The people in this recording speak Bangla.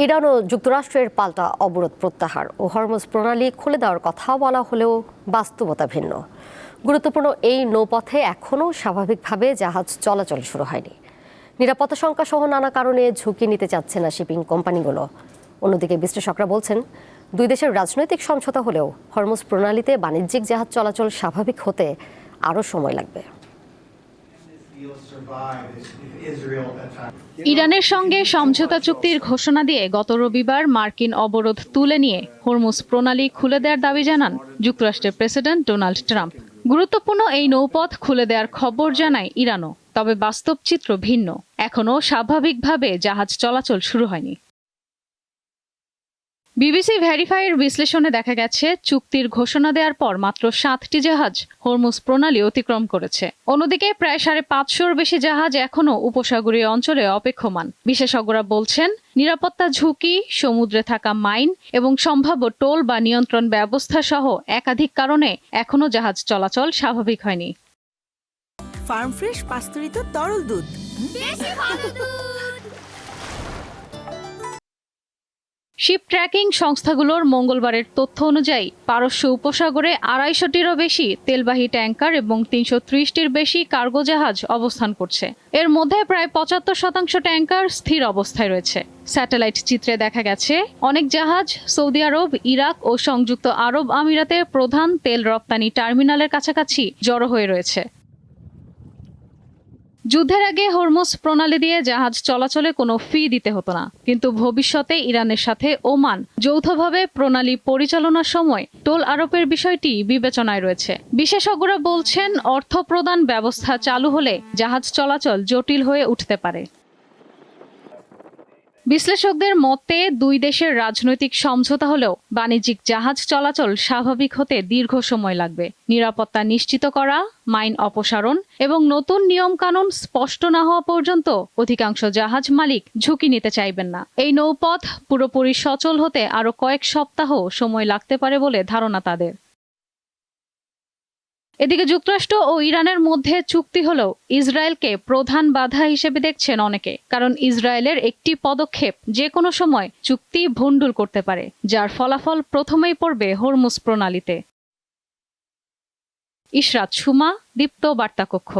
ইরান ও যুক্তরাষ্ট্রের পাল্টা অবরোধ প্রত্যাহার ও হরমুজ প্রণালী খুলে দেওয়ার কথা বলা হলেও বাস্তবতা ভিন্ন। গুরুত্বপূর্ণ এই নৌপথে এখনও স্বাভাবিকভাবে জাহাজ চলাচল শুরু হয়নি। নিরাপত্তা শঙ্কা সহ নানা কারণে ঝুঁকি নিতে চাচ্ছে না শিপিং কোম্পানিগুলো। অন্যদিকে বিশ্লেষকরা বলছেন, দুই দেশের রাজনৈতিক সমঝোতা হলেও হরমুজ প্রণালীতে বাণিজ্যিক জাহাজ চলাচল স্বাভাবিক হতে আরও সময় লাগবে। ইরানের সঙ্গে সমঝোতা চুক্তির ঘোষণা দিয়ে গত রবিবার মার্কিন অবরোধ তুলে নিয়ে হরমুজ প্রণালী খুলে দেওয়ার দাবি জানান যুক্তরাষ্ট্রের প্রেসিডেন্ট ডোনাল্ড ট্রাম্প। গুরুত্বপূর্ণ এই নৌপথ খুলে দেওয়ার খবর জানায় ইরানও, তবে বাস্তব চিত্র ভিন্ন। এখনও স্বাভাবিকভাবে জাহাজ চলাচল শুরু হয়নি। বিবিসি ভেরিফাইয়ের বিশ্লেষণে দেখা গেছে, চুক্তির ঘোষণা দেওয়ার পর মাত্র 7টি জাহাজ হরমুজ প্রণালী অতিক্রম করেছে। অন্যদিকে প্রায় 550-র বেশি জাহাজ এখনও উপসাগরীয় অঞ্চলে অপেক্ষমান। বিশেষজ্ঞরা বলছেন, নিরাপত্তা ঝুঁকি, সমুদ্রে থাকা মাইন এবং সম্ভাব্য টোল বা নিয়ন্ত্রণ ব্যবস্থা সহ একাধিক কারণে এখনও জাহাজ চলাচল স্বাভাবিক হয়নি। ফার্ম ফ্রেশ পাস্তুরিত তরল দুধ, বেশি ভালো দুধ। শিপ ট্র্যাকিং সংস্থাগুলোর মঙ্গলবারের তথ্য অনুযায়ী পারস্য উপসাগরে 250-টিরও বেশি তেলবাহী ট্যাঙ্কার এবং 330-টির বেশি কার্গো জাহাজ অবস্থান করছে। এর মধ্যে প্রায় 75% ট্যাঙ্কার স্থির অবস্থায় রয়েছে। স্যাটেলাইট চিত্রে দেখা গেছে, অনেক জাহাজ সৌদি আরব, ইরাক ও সংযুক্ত আরব আমিরাতের প্রধান তেল রপ্তানি টার্মিনালের কাছাকাছি জড়ো হয়ে রয়েছে। যুদ্ধের আগে হরমুজ প্রণালী দিয়ে জাহাজ চলাচলে কোনো ফি দিতে হতো না, কিন্তু ভবিষ্যতে ইরানের সাথে ওমান যৌথভাবে প্রণালী পরিচালনার সময় টোল আরোপের বিষয়টি বিবেচনায় রয়েছে। বিশেষজ্ঞরা বলছেন, অর্থ প্রদান ব্যবস্থা চালু হলে জাহাজ চলাচল জটিল হয়ে উঠতে পারে। বিশ্লেষকদের মতে, দুই দেশের রাজনৈতিক সমঝোতা হলেও বাণিজ্যিক জাহাজ চলাচল স্বাভাবিক হতে দীর্ঘ সময় লাগবে। নিরাপত্তা নিশ্চিত করা, মাইন অপসারণ এবং নতুন নিয়মকানুন স্পষ্ট না হওয়া পর্যন্ত অধিকাংশ জাহাজ মালিক ঝুঁকি নিতে চাইবেন না। এই নৌপথ পুরোপুরি সচল হতে আরও কয়েক সপ্তাহ সময় লাগতে পারে বলে ধারণা তাদের। এদিকে যুক্তরাষ্ট্র ও ইরানের মধ্যে চুক্তি হলেও ইসরায়েলকে প্রধান বাধা হিসেবে দেখছেন অনেকে, কারণ ইসরায়েলের একটি পদক্ষেপ যে কোনো সময় চুক্তি ভণ্ডুল করতে পারে, যার ফলাফল প্রথমেই পড়বে হরমুজ প্রণালীতে। ইশরাত সুমা, দীপ্ত বার্তা কক্ষ।